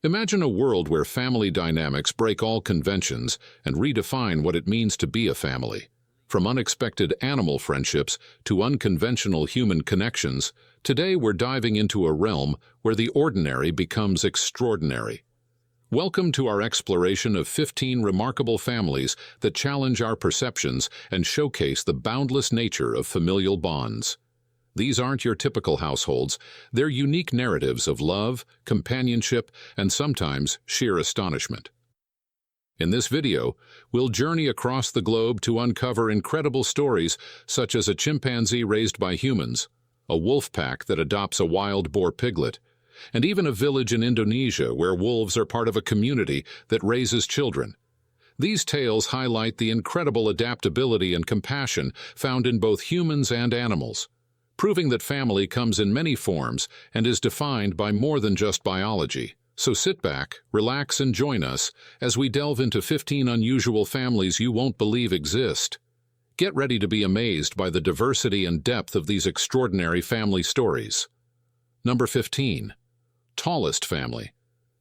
Imagine a world where family dynamics break all conventions and redefine what it means to be a family. From unexpected animal friendships to unconventional human connections, today we're diving into a realm where the ordinary becomes extraordinary. Welcome to our exploration of 15 remarkable families that challenge our perceptions and showcase the boundless nature of familial bonds. These aren't your typical households. They're unique narratives of love, companionship, and sometimes sheer astonishment. In this video, we'll journey across the globe to uncover incredible stories such as a chimpanzee raised by humans, a wolf pack that adopts a wild boar piglet, and even a village in Indonesia where wolves are part of a community that raises children. These tales highlight the incredible adaptability and compassion found in both humans and animals, proving that family comes in many forms and is defined by more than just biology. So sit back, relax, and join us as we delve into 15 unusual families you won't believe exist. Get ready to be amazed by the diversity and depth of these extraordinary family stories. Number 15. Tallest family.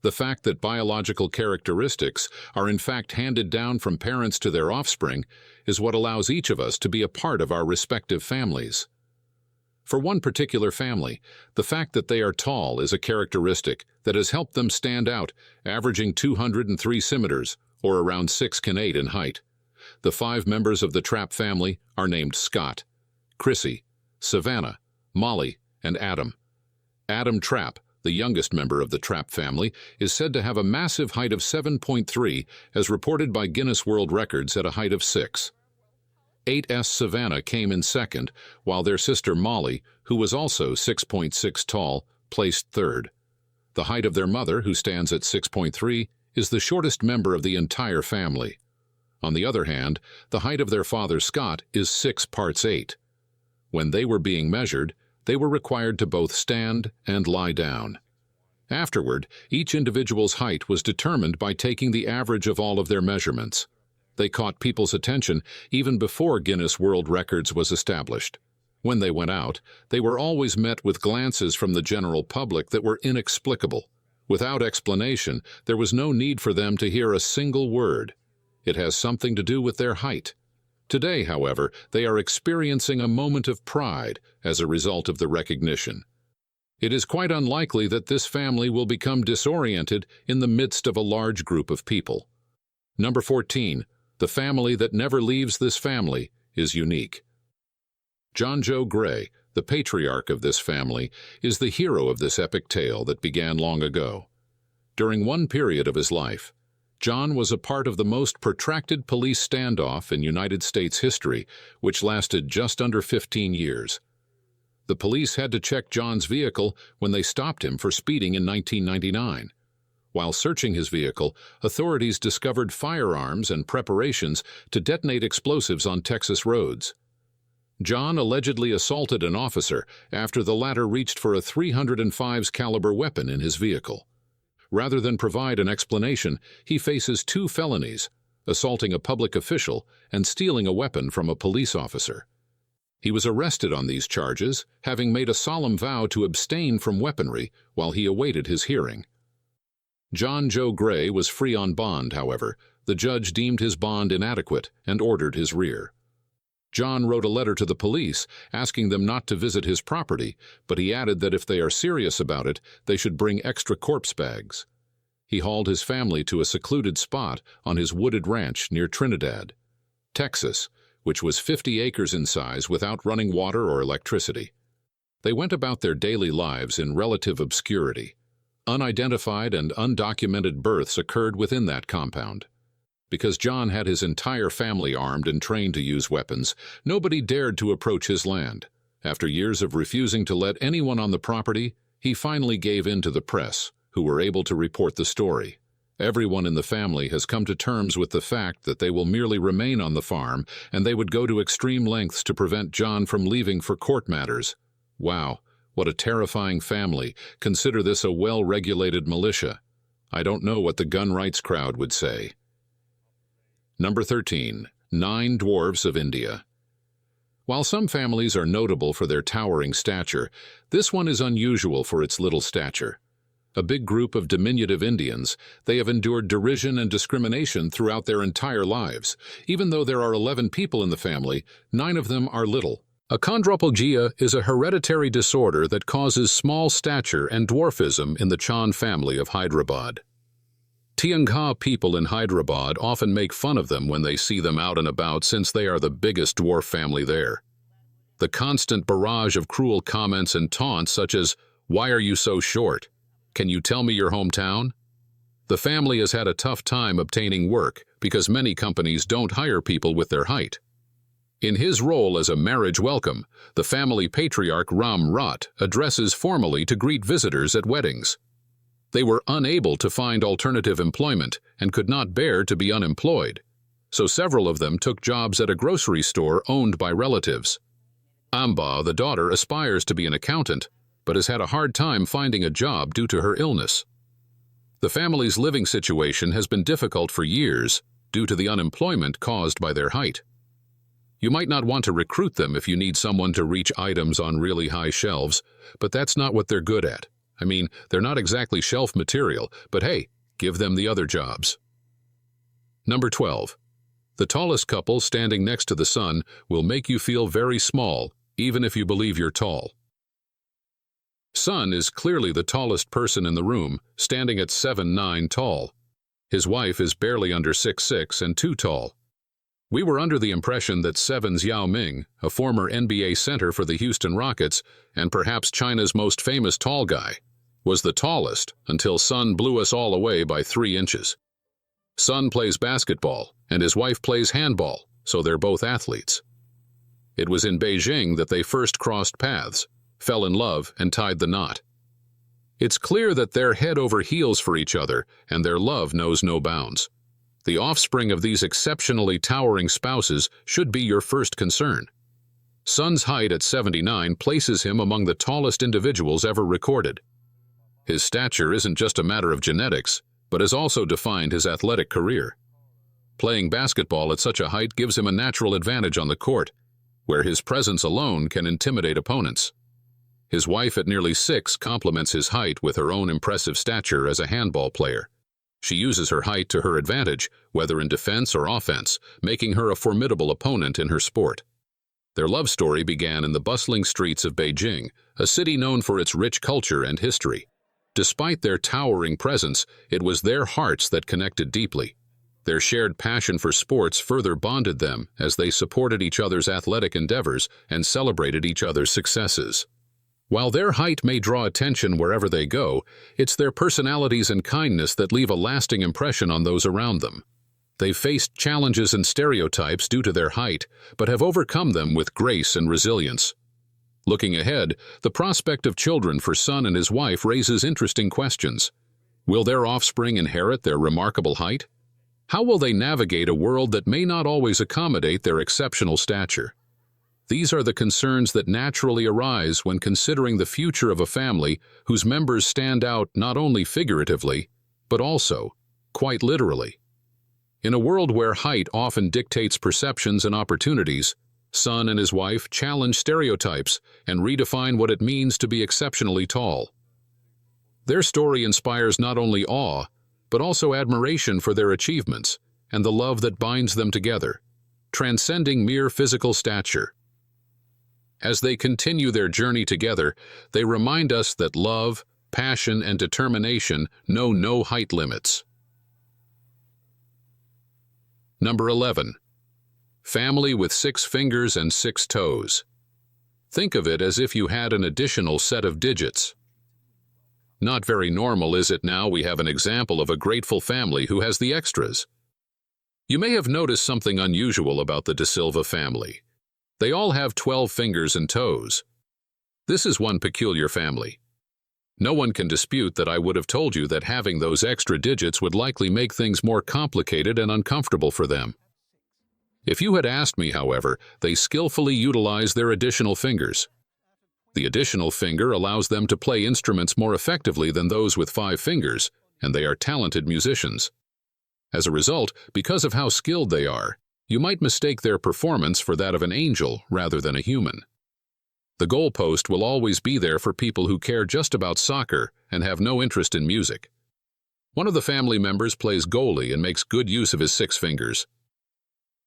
The fact that biological characteristics are in fact handed down from parents to their offspring is what allows each of us to be a part of our respective families. For one particular family, the fact that they are tall is a characteristic that has helped them stand out, averaging 203 centimeters, or around 6'8" in height. The 5 members of the Trapp family are named Scott, Chrissy, Savannah, Molly, and Adam. Adam Trapp, the youngest member of the Trapp family, is said to have a massive height of 7.3, as reported by Guinness World Records at a height of 6. 8S Savannah came in second, while their sister Molly, who was also 6.6 tall, placed third. The height of their mother, who stands at 6.3, is the shortest member of the entire family. On the other hand, the height of their father Scott is 6'8". When they were being measured, they were required to both stand and lie down. Afterward, each individual's height was determined by taking the average of all of their measurements. They caught people's attention even before Guinness World Records was established. When they went out, they were always met with glances from the general public that were inexplicable. Without explanation, there was no need for them to hear a single word. It has something to do with their height. Today, however, they are experiencing a moment of pride as a result of the recognition. It is quite unlikely that this family will become disoriented in the midst of a large group of people. Number 14. The family that never leaves this family is unique. John Joe Gray, the patriarch of this family, is the hero of this epic tale that began long ago. During one period of his life, John was a part of the most protracted police standoff in United States history, which lasted just under 15 years. The police had to check John's vehicle when they stopped him for speeding in 1999. While searching his vehicle, authorities discovered firearms and preparations to detonate explosives on Texas roads. John allegedly assaulted an officer after the latter reached for a .305 caliber weapon in his vehicle. Rather than provide an explanation, he faces 2 felonies, assaulting a public official and stealing a weapon from a police officer. He was arrested on these charges, having made a solemn vow to abstain from weaponry while he awaited his hearing. John Joe Gray was free on bond, however. The judge deemed his bond inadequate and ordered his rear. John wrote a letter to the police asking them not to visit his property, but he added that if they are serious about it, they should bring extra corpse bags. He hauled his family to a secluded spot on his wooded ranch near Trinidad, Texas, which was 50 acres in size without running water or electricity. They went about their daily lives in relative obscurity. Unidentified and undocumented births occurred within that compound. Because John had his entire family armed and trained to use weapons, nobody dared to approach his land. After years of refusing to let anyone on the property, he finally gave in to the press, who were able to report the story. Everyone in the family has come to terms with the fact that they will merely remain on the farm, and they would go to extreme lengths to prevent John from leaving for court matters. Wow. What a terrifying family. Consider this a well-regulated militia. I don't know what the gun rights crowd would say. Number 13. 9 Dwarves of India. While some families are notable for their towering stature, this one is unusual for its little stature. a big group of diminutive Indians, they have endured derision and discrimination throughout their entire lives. Even though there are 11 people in the family, 9 of them are little. Achondroplasia is a hereditary disorder that causes small stature and dwarfism in the Chand family of Hyderabad. Tiangha people in Hyderabad often make fun of them when they see them out and about, since they are the biggest dwarf family there. The constant barrage of cruel comments and taunts such as, "Why are you so short? Can you tell me your hometown?" The family has had a tough time obtaining work because many companies don't hire people with their height. In his role as a marriage welcome, the family patriarch Ram Rat addresses formally to greet visitors at weddings. They were unable to find alternative employment and could not bear to be unemployed, so several of them took jobs at a grocery store owned by relatives. Amba, the daughter, aspires to be an accountant, but has had a hard time finding a job due to her illness. The family's living situation has been difficult for years due to the unemployment caused by their height. You might not want to recruit them if you need someone to reach items on really high shelves, but that's not what they're good at. I mean, they're not exactly shelf material, but hey, give them the other jobs. Number 12. The tallest couple standing next to the sun will make you feel very small, even if you believe you're tall. Sun is clearly the tallest person in the room, standing at 7'9" tall. His wife is barely under 6'6" and too tall. We were under the impression that Seven's Yao Ming, a former NBA center for the Houston Rockets and perhaps China's most famous tall guy, was the tallest until Sun blew us all away by 3 inches. Sun plays basketball and his wife plays handball, so they're both athletes. It was in Beijing that they first crossed paths, fell in love, and tied the knot. It's clear that they're head over heels for each other, and their love knows no bounds. The offspring of these exceptionally towering spouses should be your first concern. Sun's height at 79 places him among the tallest individuals ever recorded. His stature isn't just a matter of genetics, but has also defined his athletic career. Playing basketball at such a height gives him a natural advantage on the court, where his presence alone can intimidate opponents. His wife at nearly 6 complements his height with her own impressive stature as a handball player. She uses her height to her advantage, whether in defense or offense, making her a formidable opponent in her sport. Their love story began in the bustling streets of Beijing, a city known for its rich culture and history. Despite their towering presence, it was their hearts that connected deeply. Their shared passion for sports further bonded them as they supported each other's athletic endeavors and celebrated each other's successes. While their height may draw attention wherever they go, it's their personalities and kindness that leave a lasting impression on those around them. They've faced challenges and stereotypes due to their height, but have overcome them with grace and resilience. Looking ahead, the prospect of children for Sun and his wife raises interesting questions. Will their offspring inherit their remarkable height? How will they navigate a world that may not always accommodate their exceptional stature? These are the concerns that naturally arise when considering the future of a family whose members stand out not only figuratively, but also, quite literally. In a world where height often dictates perceptions and opportunities, Sun and his wife challenge stereotypes and redefine what it means to be exceptionally tall. Their story inspires not only awe, but also admiration for their achievements and the love that binds them together, transcending mere physical stature. As they continue their journey together, they remind us that love, passion, and determination know no height limits. Number 11. Family with 6 fingers and 6 toes. Think of it as if you had an additional set of digits. Not very normal, is it now? We have an example of a grateful family who has the extras. You may have noticed something unusual about the De Silva family. They all have 12 fingers and toes. This is one peculiar family. No one can dispute that I would have told you that having those extra digits would likely make things more complicated and uncomfortable for them. If you had asked me, however, they skillfully utilize their additional fingers. The additional finger allows them to play instruments more effectively than those with 5 fingers, and they are talented musicians. As a result, because of how skilled they are, you might mistake their performance for that of an angel rather than a human. The goalpost will always be there for people who care just about soccer and have no interest in music. One of the family members plays goalie and makes good use of his 6 fingers.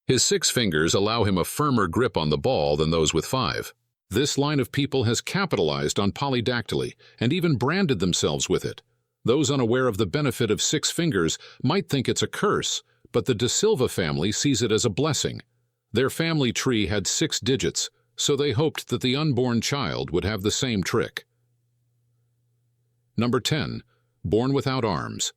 His 6 fingers allow him a firmer grip on the ball than those with 5. This line of people has capitalized on polydactyly and even branded themselves with it. Those unaware of the benefit of 6 fingers might think it's a curse, but the De Silva family sees it as a blessing. Their family tree had 6 digits, so they hoped that the unborn child would have the same trick. Number 10. Born without arms.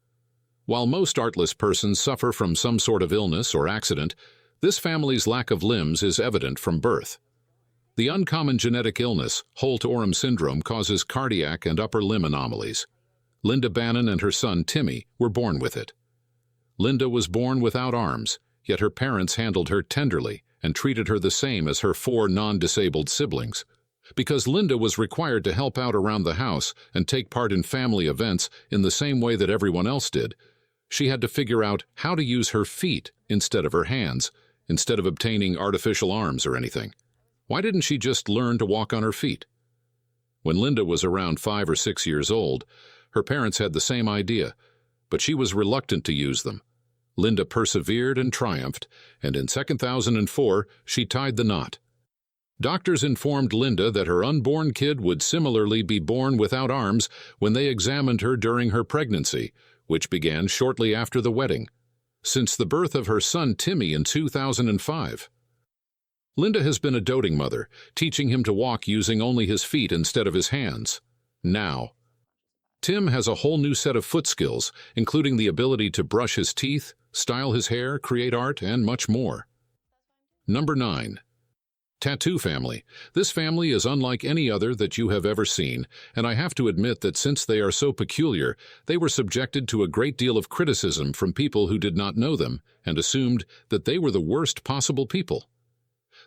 While most artless persons suffer from some sort of illness or accident, this family's lack of limbs is evident from birth. The uncommon genetic illness, Holt-Oram syndrome, causes cardiac and upper limb anomalies. Linda Bannon and her son Timmy were born with it. Linda was born without arms, yet her parents handled her tenderly and treated her the same as her 4 non-disabled siblings. Because Linda was required to help out around the house and take part in family events in the same way that everyone else did, she had to figure out how to use her feet instead of her hands, instead of obtaining artificial arms or anything. Why didn't she just learn to walk on her feet? When Linda was around 5 or 6 years old, her parents had the same idea, but she was reluctant to use them. Linda persevered and triumphed, and in 2004, she tied the knot. Doctors informed Linda that her unborn kid would similarly be born without arms when they examined her during her pregnancy, which began shortly after the wedding, since the birth of her son Timmy in 2005. Linda has been a doting mother, teaching him to walk using only his feet instead of his hands. Now, Tim has a whole new set of foot skills, including the ability to brush his teeth, style his hair, create art, and much more. Number 9. Tattoo family. This family is unlike any other that you have ever seen, and I have to admit that since they are so peculiar, they were subjected to a great deal of criticism from people who did not know them and assumed that they were the worst possible people.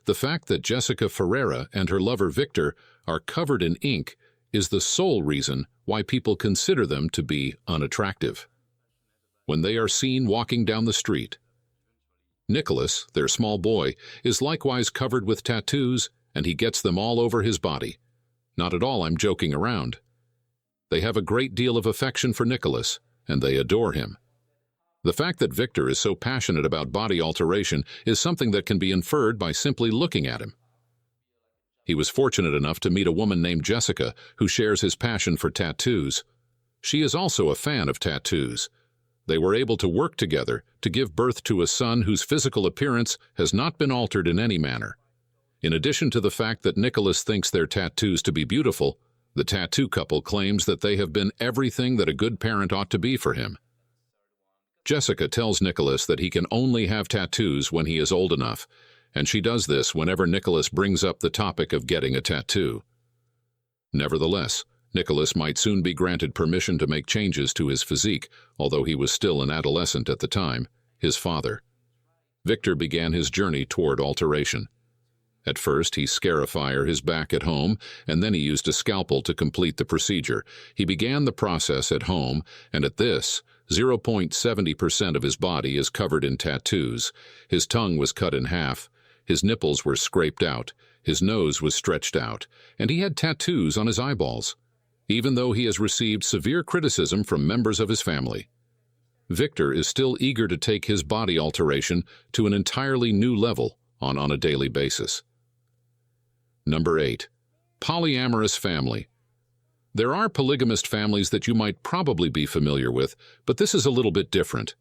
The fact that Jessica Ferreira and her lover Victor are covered in ink is the sole reason why people consider them to be unattractive. When they are seen walking down the street, Nicholas, their small boy, is likewise covered with tattoos, and he gets them all over his body. Not at all, I'm joking around. They have a great deal of affection for Nicholas, and they adore him. The fact that Victor is so passionate about body alteration is something that can be inferred by simply looking at him. He was fortunate enough to meet a woman named Jessica who shares his passion for tattoos. She is also a fan of tattoos. They were able to work together to give birth to a son whose physical appearance has not been altered in any manner. In addition to the fact that Nicholas thinks their tattoos to be beautiful, the tattoo couple claims that they have been everything that a good parent ought to be for him. Jessica tells Nicholas that he can only have tattoos when he is old enough, and she does this whenever Nicholas brings up the topic of getting a tattoo. Nevertheless, Nicholas might soon be granted permission to make changes to his physique, although he was still an adolescent at the time, his father. Victor began his journey toward alteration. At first, he scarified his back at home, and then he used a scalpel to complete the procedure. He began the process at home, and at this, 0.70% of his body is covered in tattoos. His tongue was cut in half, his nipples were scraped out, his nose was stretched out, and he had tattoos on his eyeballs, even though he has received severe criticism from members of his family. Victor is still eager to take his body alteration to an entirely new level on a daily basis. Number 8. Polyamorous family. There are polygamist families that you might probably be familiar with, but this is a little bit different.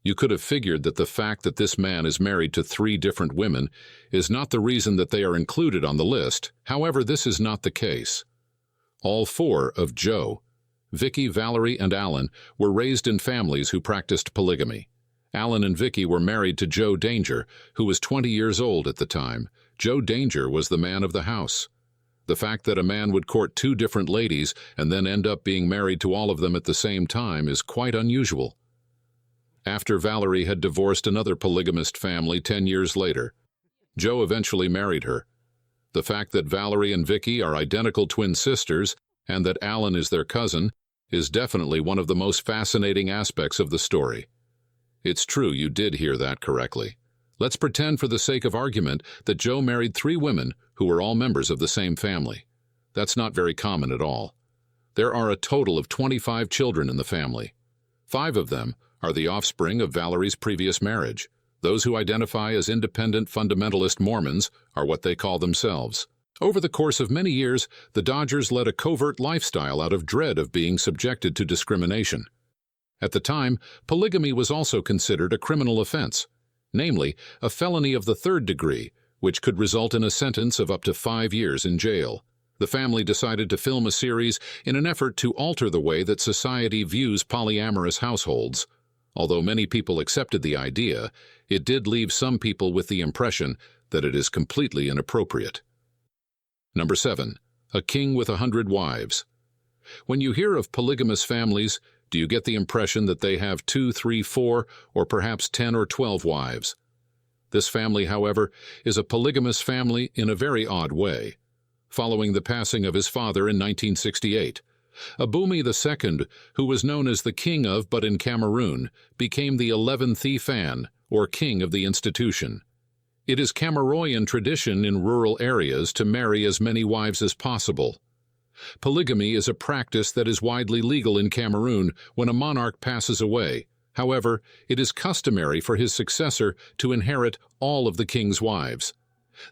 You could have figured that the fact that this man is married to 3 different women is not the reason that they are included on the list. However, this is not the case. All 4 of Joe, Vicky, Valerie, and Alan were raised in families who practiced polygamy. Alan and Vicky were married to Joe Danger, who was 20 years old at the time. Joe Danger was the man of the house. The fact that a man would court 2 different ladies and then end up being married to all of them at the same time is quite unusual. After Valerie had divorced another polygamist family 10 years later, Joe eventually married her. The fact that Valerie and Vicky are identical twin sisters and that Alan is their cousin is definitely one of the most fascinating aspects of the story. It's true, you did hear that correctly. Let's pretend for the sake of argument that Joe married 3 women who were all members of the same family. that's not very common at all. There are a total of 25 children in the family. 5 of them are the offspring of Valerie's previous marriage. Those who identify as independent fundamentalist Mormons are what they call themselves. Over the course of many years, the Dodgers led a covert lifestyle out of dread of being subjected to discrimination. At the time, polygamy was also considered a criminal offense, namely, a felony of the 3rd degree, which could result in a sentence of up to 5 years in jail. The family decided to film a series in an effort to alter the way that society views polyamorous households. Although many people accepted the idea, it did leave some people with the impression that it is completely inappropriate. Number 7. A king with 100 wives. When you hear of polygamous families, do you get the impression that they have 2, 3, 4, or perhaps 10 or 12 wives? This family, however, is a polygamous family in a very odd way. Following the passing of his father in 1968, Abumi II, who was known as the King of but in Cameroon, became the 11th Defan, or King of the institution. It is Cameroonian tradition in rural areas to marry as many wives as possible. Polygamy is a practice that is widely legal in Cameroon when a monarch passes away. However, it is customary for his successor to inherit all of the king's wives.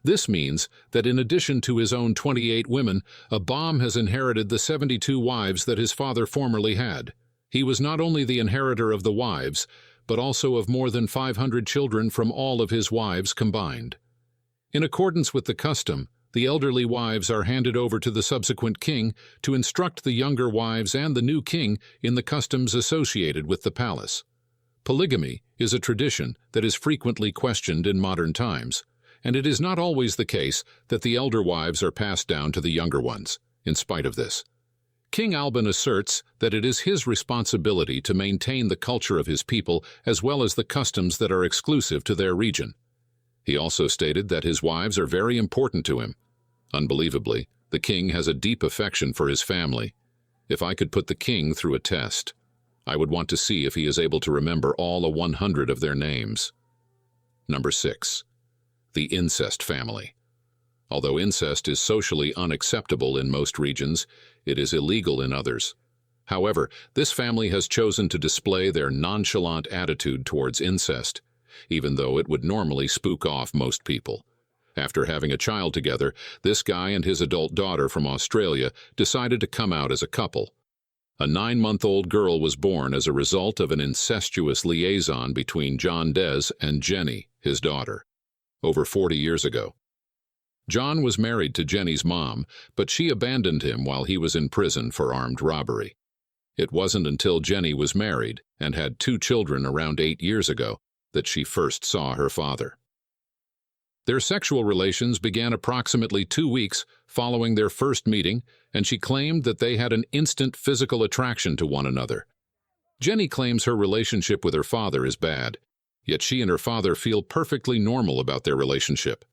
This means that in addition to his own 28 women, Abam has inherited the 72 wives that his father formerly had. He was not only the inheritor of the wives, but also of more than 500 children from all of his wives combined. In accordance with the custom, the elderly wives are handed over to the subsequent king to instruct the younger wives and the new king in the customs associated with the palace. Polygamy is a tradition that is frequently questioned in modern times, and it is not always the case that the elder wives are passed down to the younger ones. In spite of this, King Alban asserts that it is his responsibility to maintain the culture of his people as well as the customs that are exclusive to their region. He also stated that his wives are very important to him. Unbelievably, the king has a deep affection for his family. If I could put the king through a test, I would want to see if he is able to remember all 100 of their names. Number 6. The incest family. Although incest is socially unacceptable in most regions, it is illegal in others. However, this family has chosen to display their nonchalant attitude towards incest, even though it would normally spook off most people. After having a child together, this guy and his adult daughter from Australia decided to come out as a couple. A 9-month-old girl was born as a result of an incestuous liaison between John Des and Jenny, his daughter, over 40 years ago. John was married to Jenny's mom, but she abandoned him while he was in prison for armed robbery. It wasn't until Jenny was married and had 2 children around 8 years ago that she first saw her father. Their sexual relations began approximately 2 weeks following their first meeting, and she claimed that they had an instant physical attraction to one another. Jenny claims her relationship with her father is bad, yet she and her father feel perfectly normal about their relationship.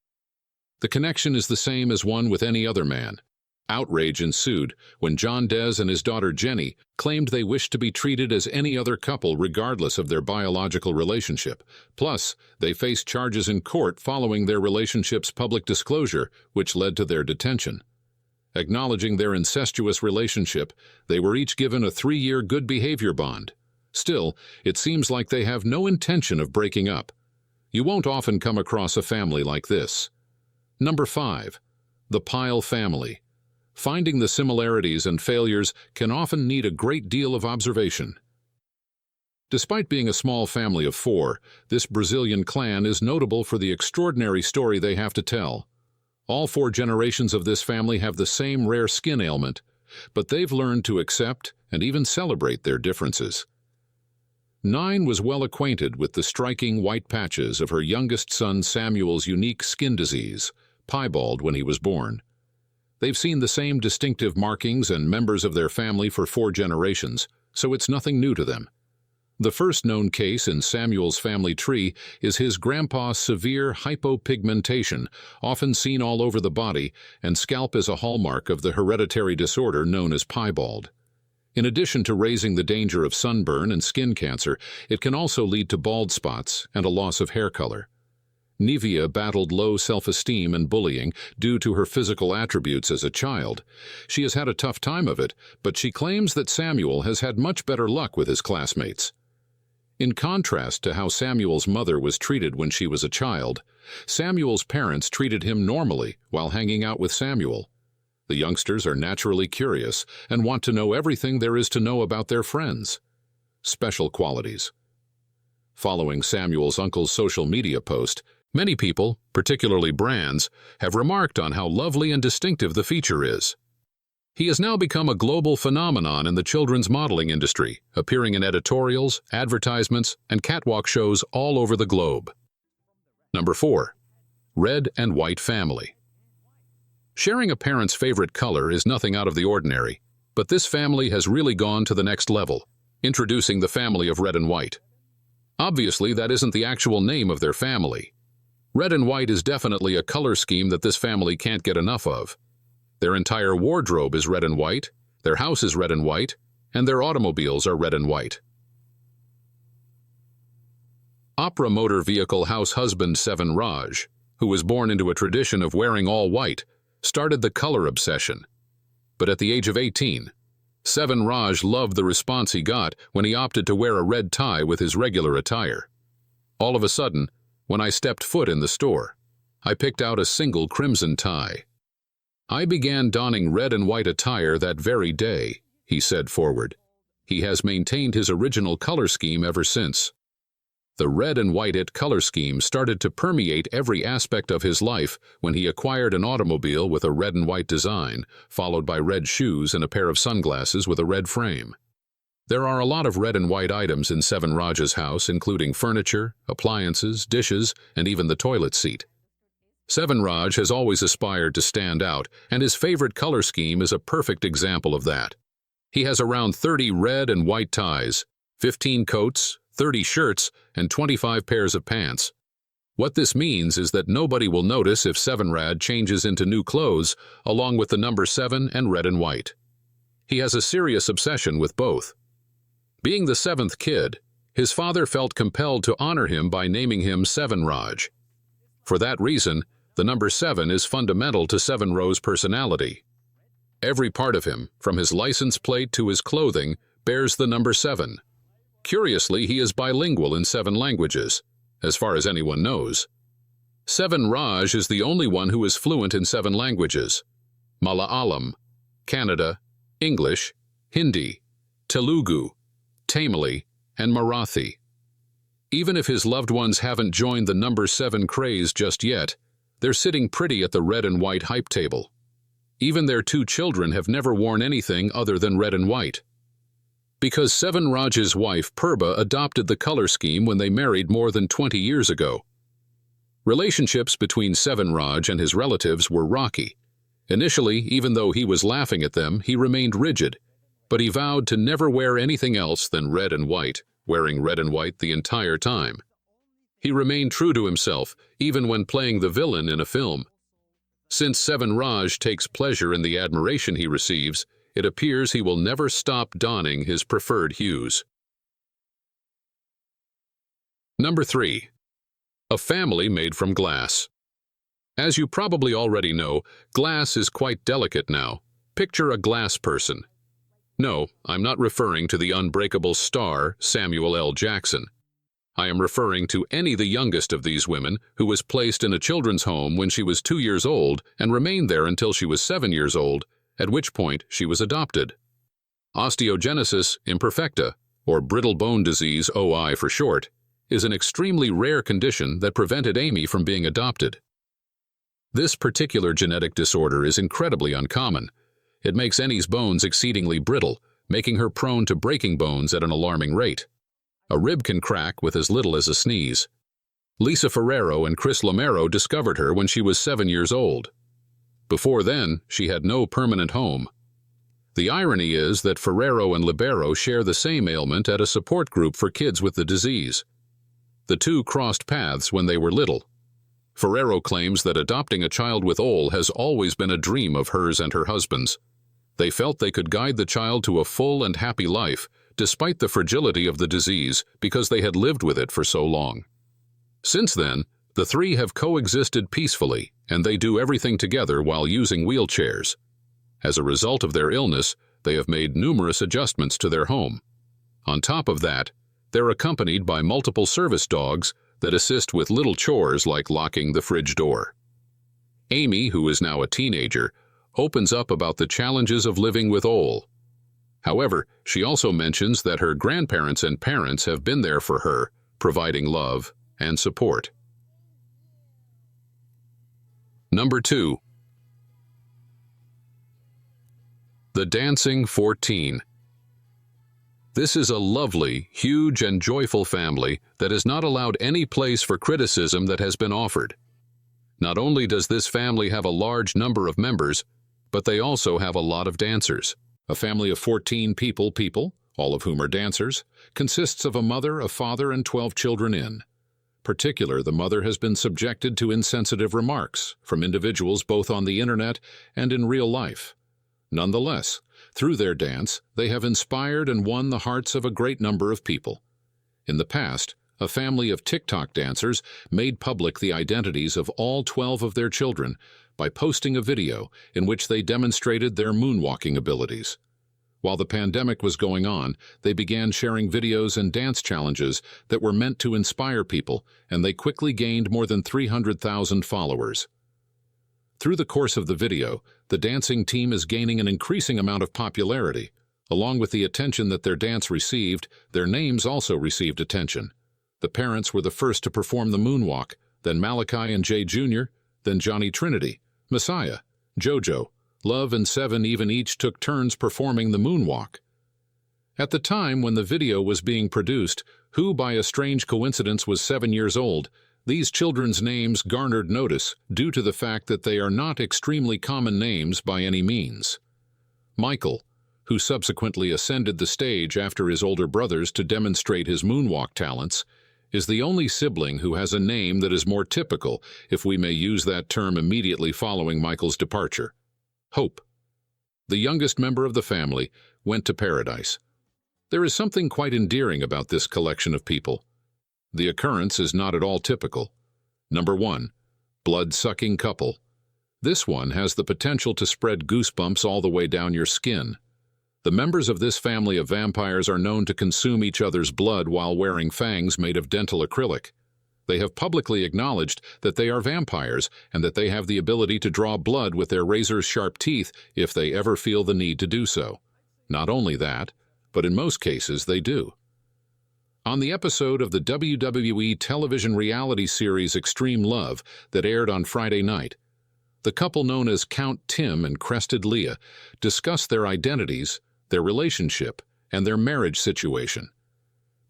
The connection is the same as one with any other man. Outrage ensued when John Des and his daughter Jenny claimed they wished to be treated as any other couple regardless of their biological relationship. Plus, they faced charges in court following their relationship's public disclosure, which led to their detention. Acknowledging their incestuous relationship, they were each given a 3-year good behavior bond. Still, it seems like they have no intention of breaking up. You won't often come across a family like this. Number 5. The Pyle family. Finding the similarities and failures can often need a great deal of observation. Despite being a small family of 4, this Brazilian clan is notable for the extraordinary story they have to tell. All 4 generations of this family have the same rare skin ailment, but they've learned to accept and even celebrate their differences. 9 was well acquainted with the striking white patches of her youngest son Samuel's unique skin disease, piebald, when he was born. They've seen the same distinctive markings and members of their family for 4 generations, so it's nothing new to them. The first known case in Samuel's family tree is his grandpa's severe hypopigmentation, often seen all over the body, and scalp is a hallmark of the hereditary disorder known as piebald. In addition to raising the danger of sunburn and skin cancer, it can also lead to bald spots and a loss of hair color. Nevia battled low self-esteem and bullying due to her physical attributes as a child. She has had a tough time of it, but she claims that Samuel has had much better luck with his classmates. In contrast to how Samuel's mother was treated when she was a child, Samuel's parents treated him normally while hanging out with Samuel. The youngsters are naturally curious and want to know everything there is to know about their friends. Special qualities. Following Samuel's uncle's social media post, many people, particularly brands, have remarked on how lovely and distinctive the feature is. He has now become a global phenomenon in the children's modeling industry, appearing in editorials, advertisements, and catwalk shows all over the globe. Number 4. Red and white family. Sharing a parent's favorite color is nothing out of the ordinary, but this family has really gone to the next level, introducing the family of red and white. Obviously, that isn't the actual name of their family. Red and white is definitely a color scheme that this family can't get enough of. Their entire wardrobe is red and white, their house is red and white, and their automobiles are red and white. Opera motor vehicle house husband Sevan Raj, who was born into a tradition of wearing all white, started the color obsession. But at the age of 18, Sevan Raj loved the response he got when he opted to wear a red tie with his regular attire. All of a sudden, when I stepped foot in the store, I picked out a single crimson tie. I began donning red and white attire that very day, he said forward. He has maintained his original color scheme ever since. The red and white color scheme started to permeate every aspect of his life when he acquired an automobile with a red and white design, followed by red shoes and a pair of sunglasses with a red frame. There are a lot of red and white items in Sevan Raj's house, including furniture, appliances, dishes, and even the toilet seat. Sevan Raj has always aspired to stand out, and his favorite color scheme is a perfect example of that. He has around 30 red and white ties, 15 coats, 30 shirts, and 25 pairs of pants. What this means is that nobody will notice if Sevan Raj changes into new clothes along with the number 7 and red and white. He has a serious obsession with both. Being the 7th kid, his father felt compelled to honor him by naming him Sevan Raj. For that reason, the number 7 is fundamental to Sevan Raj's personality. Every part of him, from his license plate to his clothing, bears the number 7. Curiously, he is bilingual in 7 languages, as far as anyone knows. Sevan Raj is the only one who is fluent in 7 languages: Malayalam, Kannada, English, Hindi, Telugu, Tamil, and Marathi. Even if his loved ones haven't joined the number 7 craze just yet, they're sitting pretty at the red and white hype table. Even their 2 children have never worn anything other than red and white. Because Sevan Raj's wife Purba adopted the color scheme when they married more than 20 years ago. Relationships between Sevan Raj and his relatives were rocky. Initially, even though he was laughing at them, he remained rigid, but he vowed to never wear anything else than red and white, wearing red and white the entire time. He remained true to himself, even when playing the villain in a film. Since Sevan Raj takes pleasure in the admiration he receives, it appears he will never stop donning his preferred hues. Number 3. A family made from glass. As you probably already know, glass is quite delicate now. Picture a glass person. No, I'm not referring to the unbreakable star Samuel L. Jackson. I am referring to any the youngest of these women who was placed in a children's home when she was 2 years old and remained there until she was 7 years old, at which point she was adopted. Osteogenesis imperfecta, or brittle bone disease OI for short, is an extremely rare condition that prevented Amy from being adopted. This particular genetic disorder is incredibly uncommon. It makes Annie's bones exceedingly brittle, making her prone to breaking bones at an alarming rate. A rib can crack with as little as a sneeze. Lisa Ferrero and Chris Lomero discovered her when she was 7 years old. Before then, she had no permanent home. The irony is that Ferrero and Libero share the same ailment at a support group for kids with the disease. The two crossed paths when they were little. Ferrero claims that adopting a child with OI has always been a dream of hers and her husband's. They felt they could guide the child to a full and happy life, despite the fragility of the disease, because they had lived with it for so long. Since then, The three have coexisted peacefully, and they do everything together while using wheelchairs. As a result of their illness, they have made numerous adjustments to their home. On top of that, they're accompanied by multiple service dogs that assist with little chores like locking the fridge door. Amy, who is now a teenager, opens up about the challenges of living with Ole. However, she also mentions that her grandparents and parents have been there for her, providing love and support. Number 2. The Dancing 14. This is a lovely, huge, and joyful family that has not allowed any place for criticism that has been offered. Not only does this family have a large number of members, but they also have a lot of dancers. A family of 14 people, all of whom are dancers, consists of a mother, a father, and 12 children in. Particular, the mother has been subjected to insensitive remarks from individuals both on the internet and in real life. Nonetheless, through their dance, they have inspired and won the hearts of a great number of people. In the past, a family of TikTok dancers made public the identities of all 12 of their children by posting a video in which they demonstrated their moonwalking abilities. While the pandemic was going on, they began sharing videos and dance challenges that were meant to inspire people, and they quickly gained more than 300,000 followers. Through the course of the video, the dancing team is gaining an increasing amount of popularity. Along with the attention that their dance received, their names also received attention. The parents were the first to perform the moonwalk, then Malachi and Jay Jr., then Johnny Trinity, Messiah, JoJo, Love, and Seven even each took turns performing the moonwalk. At the time when the video was being produced, who by a strange coincidence was 7 years old, these children's names garnered notice due to the fact that they are not extremely common names by any means. Michael, who subsequently ascended the stage after his older brothers to demonstrate his moonwalk talents, is the only sibling who has a name that is more typical, if we may use that term immediately following Michael's departure. Hope, the youngest member of the family, went to paradise. There is something quite endearing about this collection of people. The occurrence is not at all typical. Number 1. Blood-sucking couple. This one has the potential to spread goosebumps all the way down your skin. The members of this family of vampires are known to consume each other's blood while wearing fangs made of dental acrylic. They have publicly acknowledged that they are vampires and that they have the ability to draw blood with their razor-sharp teeth if they ever feel the need to do so. Not only that, but in most cases they do. On the episode of the WWE television reality series Extreme Love that aired on Friday night, the couple known as Count Tim and Crested Leah discussed their identities, their relationship, and their marriage situation.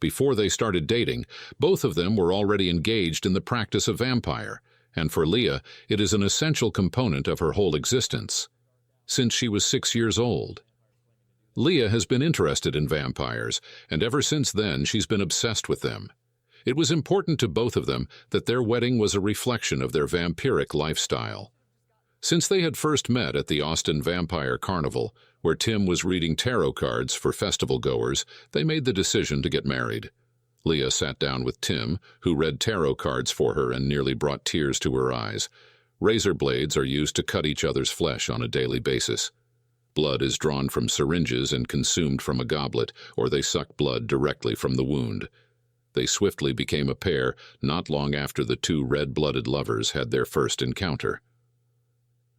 Before they started dating, both of them were already engaged in the practice of vampire, and for Leah, it is an essential component of her whole existence. Since she was 6 years old, Leah has been interested in vampires, and ever since then she's been obsessed with them. It was important to both of them that their wedding was a reflection of their vampiric lifestyle. Since they had first met at the Austin Vampire Carnival, where Tim was reading tarot cards for festival goers, they made the decision to get married. Leah sat down with Tim, who read tarot cards for her and nearly brought tears to her eyes. Razor blades are used to cut each other's flesh on a daily basis. Blood is drawn from syringes and consumed from a goblet, or they suck blood directly from the wound. They swiftly became a pair not long after the two red-blooded lovers had their first encounter.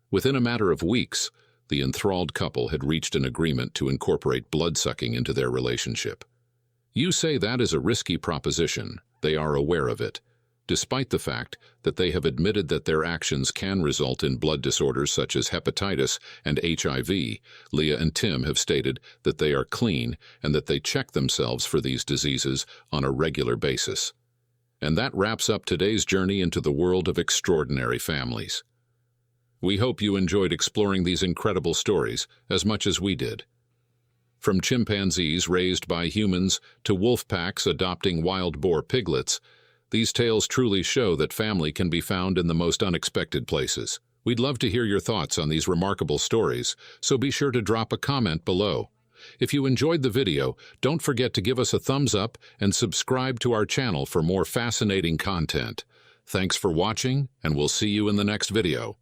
Within a matter of weeks, the enthralled couple had reached an agreement to incorporate blood-sucking into their relationship. You say that is a risky proposition. They are aware of it, despite the fact that they have admitted that their actions can result in blood disorders such as hepatitis and HIV. Leah and Tim have stated that they are clean and that they check themselves for these diseases on a regular basis. And that wraps up today's journey into the world of extraordinary families. We hope you enjoyed exploring these incredible stories as much as we did. From chimpanzees raised by humans to wolf packs adopting wild boar piglets, these tales truly show that family can be found in the most unexpected places. We'd love to hear your thoughts on these remarkable stories, so be sure to drop a comment below. If you enjoyed the video, don't forget to give us a thumbs up and subscribe to our channel for more fascinating content. Thanks for watching, and we'll see you in the next video.